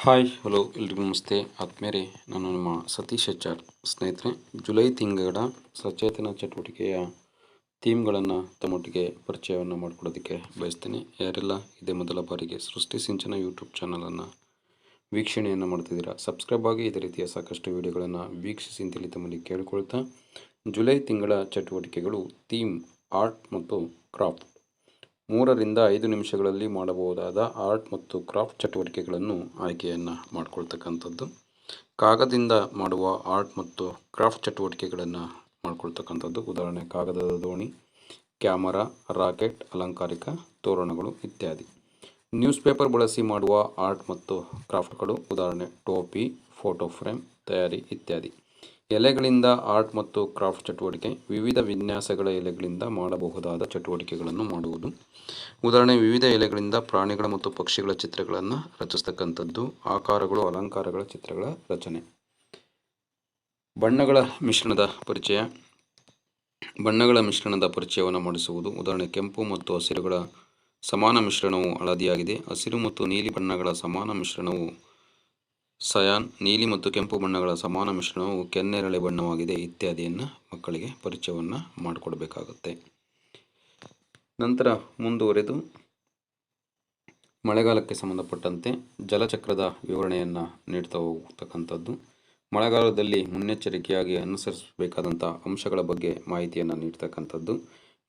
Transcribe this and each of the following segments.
Hi hello ಎಲ್ರಿಗೂ ನಮಸ್ತೆ ಆತ್ಮೇರೆ ನಾನು ನಿಮ್ಮ ಸತೀಶ್ HR. ಸ್ನೇಹಿತರೆ, ಜುಲೈ ತಿಂಗಳ ಸಚೇತನ ಚಟುವಟಿಕೆಯ ಥೀಮ್ಗಳನ್ನು ತಮ್ಮೊಟ್ಟಿಗೆ ಪರಿಚಯವನ್ನು ಮಾಡಿಕೊಡೋದಕ್ಕೆ ಬಯಸ್ತೀನಿ. ಯಾರೆಲ್ಲ ಇದೇ ಮೊದಲ ಬಾರಿಗೆ ಸೃಷ್ಟಿ ಸಿಂಚನ ಯೂಟ್ಯೂಬ್ ಚಾನಲನ್ನು ವೀಕ್ಷಣೆಯನ್ನು ಮಾಡ್ತಿದ್ದೀರಾ, ಸಬ್ಸ್ಕ್ರೈಬ್ ಆಗಿ ಇದೇ ರೀತಿಯ ಸಾಕಷ್ಟು ವಿಡಿಯೋಗಳನ್ನು ವೀಕ್ಷಿಸಿ ಅಂತೇಳಿ ತಮ್ಮಲ್ಲಿ ಕೇಳಿಕೊಳ್ತಾ, ಜುಲೈ ತಿಂಗಳ ಚಟುವಟಿಕೆಗಳು ಥೀಮ್ ಆರ್ಟ್ ಮತ್ತು ಕ್ರಾಫ್ಟ್. 3 ರಿಂದ 5 ನಿಮಿಷಗಳಲ್ಲಿ ಮಾಡಬಹುದಾದ ಆರ್ಟ್ ಮತ್ತು ಕ್ರಾಫ್ಟ್ ಚಟುವಟಿಕೆಗಳನ್ನು ಆಯ್ಕೆಯನ್ನು ಮಾಡಿಕೊಳ್ತಕ್ಕಂಥದ್ದು. ಕಾಗದದಿಂದ ಮಾಡುವ ಆರ್ಟ್ ಮತ್ತು ಕ್ರಾಫ್ಟ್ ಚಟುವಟಿಕೆಗಳನ್ನು ಮಾಡ್ಕೊಳ್ತಕ್ಕಂಥದ್ದು. ಉದಾಹರಣೆ ಕಾಗದದ ದೋಣಿ, ಕ್ಯಾಮರಾ, ರಾಕೆಟ್, ಅಲಂಕಾರಿಕ ತೋರಣಗಳು ಇತ್ಯಾದಿ. ನ್ಯೂಸ್ ಪೇಪರ್ ಬಳಸಿ ಮಾಡುವ ಆರ್ಟ್ ಮತ್ತು ಕ್ರಾಫ್ಟ್ಗಳು, ಉದಾಹರಣೆ ಟೋಪಿ, ಫೋಟೋ ಫ್ರೇಮ್ ತಯಾರಿ ಇತ್ಯಾದಿ. ಎಲೆಗಳಿಂದ ಆರ್ಟ್ ಮತ್ತು ಕ್ರಾಫ್ಟ್ ಚಟುವಟಿಕೆ, ವಿವಿಧ ವಿನ್ಯಾಸಗಳ ಎಲೆಗಳಿಂದ ಮಾಡಬಹುದಾದ ಚಟುವಟಿಕೆಗಳನ್ನು ಮಾಡುವುದು. ಉದಾಹರಣೆ ವಿವಿಧ ಎಲೆಗಳಿಂದ ಪ್ರಾಣಿಗಳ ಮತ್ತು ಪಕ್ಷಿಗಳ ಚಿತ್ರಗಳನ್ನು ರಚಿಸ್ತಕ್ಕಂಥದ್ದು. ಆಕಾರಗಳು, ಅಲಂಕಾರಗಳ ಚಿತ್ರಗಳ ರಚನೆ. ಬಣ್ಣಗಳ ಮಿಶ್ರಣದ ಪರಿಚಯ. ಬಣ್ಣಗಳ ಮಿಶ್ರಣದ ಪರಿಚಯವನ್ನು ಮಾಡಿಸುವುದು. ಉದಾಹರಣೆ ಕೆಂಪು ಮತ್ತು ಹಸಿರುಗಳ ಸಮಾನ ಮಿಶ್ರಣವು ಹಳದಿಯಾಗಿದೆ. ಹಸಿರು ಮತ್ತು ನೀಲಿ ಬಣ್ಣಗಳ ಸಮಾನ ಮಿಶ್ರಣವು ಸಯಾನ್, ನೀಲಿ ಮತ್ತು ಕೆಂಪು ಬಣ್ಣಗಳ ಸಮಾನ ಮಿಶ್ರಣವು ಕೆನ್ನೇರಳೆ ಬಣ್ಣವಾಗಿದೆ ಇತ್ಯಾದಿಯನ್ನು ಮಕ್ಕಳಿಗೆ ಪರಿಚಯವನ್ನು ಮಾಡಿಕೊಡ್ಬೇಕಾಗುತ್ತೆ. ನಂತರ ಮುಂದುವರೆದು ಮಳೆಗಾಲಕ್ಕೆ ಸಂಬಂಧಪಟ್ಟಂತೆ ಜಲಚಕ್ರದ ವಿವರಣೆಯನ್ನು ನೀಡ್ತಾ ಹೋಗ್ತಕ್ಕಂಥದ್ದು. ಮಳೆಗಾಲದಲ್ಲಿ ಮುನ್ನೆಚ್ಚರಿಕೆಯಾಗಿ ಅನುಸರಿಸಬೇಕಾದಂಥ ಅಂಶಗಳ ಬಗ್ಗೆ ಮಾಹಿತಿಯನ್ನು ನೀಡ್ತಕ್ಕಂಥದ್ದು.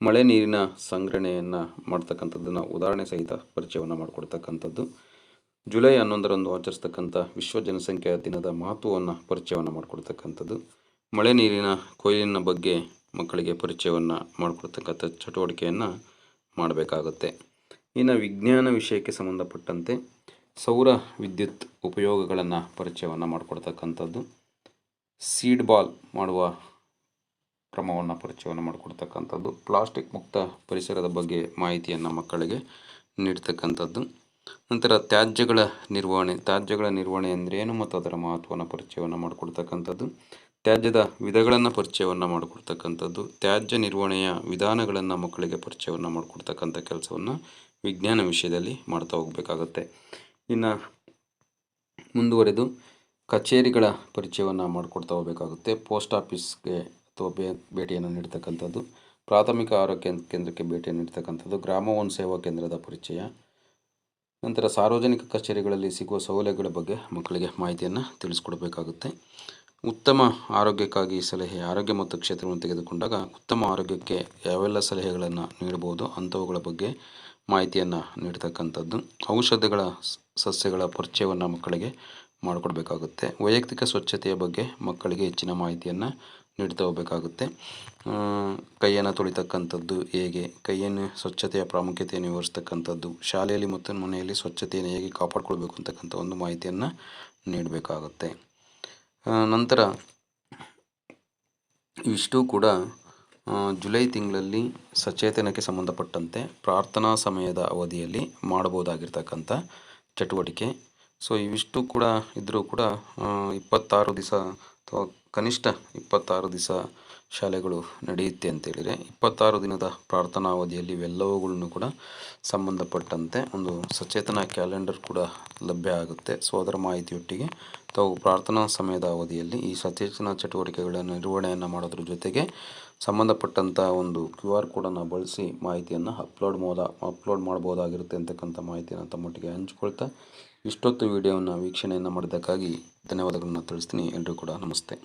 ಮಳೆ ನೀರಿನ ಸಂಗ್ರಹಣೆಯನ್ನು ಮಾಡ್ತಕ್ಕಂಥದ್ದನ್ನು ಉದಾಹರಣೆ ಸಹಿತ ಪರಿಚಯವನ್ನು ಮಾಡಿಕೊಡ್ತಕ್ಕಂಥದ್ದು. ಜುಲೈ 11ರಂದು ಆಚರಿಸ್ತಕ್ಕಂಥ ವಿಶ್ವ ಜನಸಂಖ್ಯಾ ದಿನದ ಮಹತ್ವವನ್ನು ಪರಿಚಯವನ್ನು ಮಾಡಿಕೊಡ್ತಕ್ಕಂಥದ್ದು. ಮಳೆ ನೀರಿನ ಕೊಯ್ಲಿನ ಬಗ್ಗೆ ಮಕ್ಕಳಿಗೆ ಪರಿಚಯವನ್ನು ಮಾಡಿಕೊಡ್ತಕ್ಕಂಥ ಚಟುವಟಿಕೆಯನ್ನು ಮಾಡಬೇಕಾಗುತ್ತೆ. ಇನ್ನು ವಿಜ್ಞಾನ ವಿಷಯಕ್ಕೆ ಸಂಬಂಧಪಟ್ಟಂತೆ ಸೌರ ವಿದ್ಯುತ್ ಉಪಯೋಗಗಳನ್ನು ಪರಿಚಯವನ್ನು ಮಾಡಿಕೊಡ್ತಕ್ಕಂಥದ್ದು. ಸೀಡ್ ಬಾಲ್ ಮಾಡುವ ಕ್ರಮವನ್ನು ಪರಿಚಯವನ್ನು ಮಾಡಿಕೊಡ್ತಕ್ಕಂಥದ್ದು. ಪ್ಲಾಸ್ಟಿಕ್ ಮುಕ್ತ ಪರಿಸರದ ಬಗ್ಗೆ ಮಾಹಿತಿಯನ್ನು ಮಕ್ಕಳಿಗೆ ನೀಡ್ತಕ್ಕಂಥದ್ದು. ನಂತರ ತ್ಯಾಜ್ಯಗಳ ನಿರ್ವಹಣೆ ಅಂದ್ರೇನು ಮತ್ತು ಅದರ ಮಹತ್ವವನ್ನು ಪರಿಚಯವನ್ನು ಮಾಡಿಕೊಡ್ತಕ್ಕಂಥದ್ದು. ತ್ಯಾಜ್ಯದ ವಿಧಗಳನ್ನು ಪರಿಚಯವನ್ನು ಮಾಡಿಕೊಡ್ತಕ್ಕಂಥದ್ದು. ತ್ಯಾಜ್ಯ ನಿರ್ವಹಣೆಯ ವಿಧಾನಗಳನ್ನು ಮಕ್ಕಳಿಗೆ ಪರಿಚಯವನ್ನು ಮಾಡಿಕೊಡ್ತಕ್ಕಂಥ ಕೆಲಸವನ್ನು ವಿಜ್ಞಾನ ವಿಷಯದಲ್ಲಿ ಮಾಡ್ತಾ ಹೋಗಬೇಕಾಗತ್ತೆ. ಇನ್ನು ಮುಂದುವರೆದು ಕಚೇರಿಗಳ ಪರಿಚಯವನ್ನು ಮಾಡಿಕೊಡ್ತಾ ಹೋಗಬೇಕಾಗುತ್ತೆ. ಪೋಸ್ಟ್ ಆಫೀಸ್ಗೆ ಅಥವಾ ಭೇಟಿಯನ್ನು ನೀಡ್ತಕ್ಕಂಥದ್ದು. ಪ್ರಾಥಮಿಕ ಆರೋಗ್ಯ ಕೇಂದ್ರಕ್ಕೆ ಭೇಟಿಯನ್ನು ನೀಡ್ತಕ್ಕಂಥದ್ದು. ಗ್ರಾಮ ಒನ್ ಸೇವಾ ಕೇಂದ್ರದ ಪರಿಚಯ. ನಂತರ ಸಾರ್ವಜನಿಕ ಕಚೇರಿಗಳಲ್ಲಿ ಸಿಗುವ ಸೌಲಭ್ಯಗಳ ಬಗ್ಗೆ ಮಕ್ಕಳಿಗೆ ಮಾಹಿತಿಯನ್ನು ತಿಳಿಸ್ಕೊಡ್ಬೇಕಾಗುತ್ತೆ. ಉತ್ತಮ ಆರೋಗ್ಯಕ್ಕಾಗಿ ಸಲಹೆ. ಆರೋಗ್ಯ ಮತ್ತು ಕ್ಷೇತ್ರವನ್ನು ತೆಗೆದುಕೊಂಡಾಗ ಉತ್ತಮ ಆರೋಗ್ಯಕ್ಕೆ ಯಾವೆಲ್ಲ ಸಲಹೆಗಳನ್ನು ನೀಡಬಹುದು ಅಂಥವುಗಳ ಬಗ್ಗೆ ಮಾಹಿತಿಯನ್ನು ನೀಡ್ತಕ್ಕಂಥದ್ದು. ಔಷಧಗಳ ಸಸ್ಯಗಳ ಪರಿಚಯವನ್ನು ಮಕ್ಕಳಿಗೆ ಮಾಡಿಕೊಡ್ಬೇಕಾಗುತ್ತೆ. ವೈಯಕ್ತಿಕ ಸ್ವಚ್ಛತೆಯ ಬಗ್ಗೆ ಮಕ್ಕಳಿಗೆ ಹೆಚ್ಚಿನ ಮಾಹಿತಿಯನ್ನು ನೀಡ್ತಾ ಹೋಗಬೇಕಾಗುತ್ತೆ. ಕೈಯನ್ನು ತೊಳಿತಕ್ಕಂಥದ್ದು ಹೇಗೆ, ಕೈಯನ್ನು ಸ್ವಚ್ಛತೆಯ ಪ್ರಾಮುಖ್ಯತೆಯನ್ನು ವಿವರಿಸ್ತಕ್ಕಂಥದ್ದು, ಶಾಲೆಯಲ್ಲಿ ಮತ್ತು ಮನೆಯಲ್ಲಿ ಸ್ವಚ್ಛತೆಯನ್ನು ಹೇಗೆ ಕಾಪಾಡಿಕೊಳ್ಬೇಕು ಅಂತಕ್ಕಂಥ ಒಂದು ಮಾಹಿತಿಯನ್ನು ನೀಡಬೇಕಾಗುತ್ತೆ. ನಂತರ ಇವಿಷ್ಟು ಕೂಡ ಜುಲೈ ತಿಂಗಳಲ್ಲಿ ಸಚೇತನಕ್ಕೆ ಸಂಬಂಧಪಟ್ಟಂತೆ ಪ್ರಾರ್ಥನಾ ಸಮಯದ ಅವಧಿಯಲ್ಲಿ ಮಾಡಬಹುದಾಗಿರ್ತಕ್ಕಂಥ ಚಟುವಟಿಕೆ. ಸೊ ಇವಿಷ್ಟು ಕೂಡ ಇದ್ದರೂ ಕೂಡ 26 ದಿವಸ ಅಥವಾ ಕನಿಷ್ಠ 26 ದಿವಸ ಶಾಲೆಗಳು ನಡೆಯುತ್ತೆ ಅಂತೇಳಿದರೆ 26 ದಿನದ ಪ್ರಾರ್ಥನಾ ಅವಧಿಯಲ್ಲಿ ಇವೆಲ್ಲವುಗಳನ್ನು ಕೂಡ ಸಂಬಂಧಪಟ್ಟಂತೆ ಒಂದು ಸಚೇತನ ಕ್ಯಾಲೆಂಡರ್ ಕೂಡ ಲಭ್ಯ ಆಗುತ್ತೆ. ಸೊ ಅದರ ಮಾಹಿತಿಯೊಟ್ಟಿಗೆ ತಾವು ಪ್ರಾರ್ಥನಾ ಸಮಯದ ಅವಧಿಯಲ್ಲಿ ಈ ಸಚೇತನ ಚಟುವಟಿಕೆಗಳ ನಿರ್ವಹಣೆಯನ್ನು ಮಾಡೋದ್ರ ಜೊತೆಗೆ ಸಂಬಂಧಪಟ್ಟಂಥ ಒಂದು QR ಕೋಡನ್ನು ಬಳಸಿ ಮಾಹಿತಿಯನ್ನು ಅಪ್ಲೋಡ್ ಮಾಡ್ಬೋದಾಗಿರುತ್ತೆ ಅಂತಕ್ಕಂಥ ಮಾಹಿತಿಯನ್ನು ತಮ್ಮೊಟ್ಟಿಗೆ ಹಂಚ್ಕೊಳ್ತಾ ಇಷ್ಟೊತ್ತು ವಿಡಿಯೋವನ್ನು ವೀಕ್ಷಣೆಯನ್ನು ಮಾಡಿದ್ದಕ್ಕಾಗಿ ಧನ್ಯವಾದಗಳನ್ನು ತಿಳಿಸ್ತೀನಿ. ಎಲ್ಲರೂ ಕೂಡ ನಮಸ್ತೆ.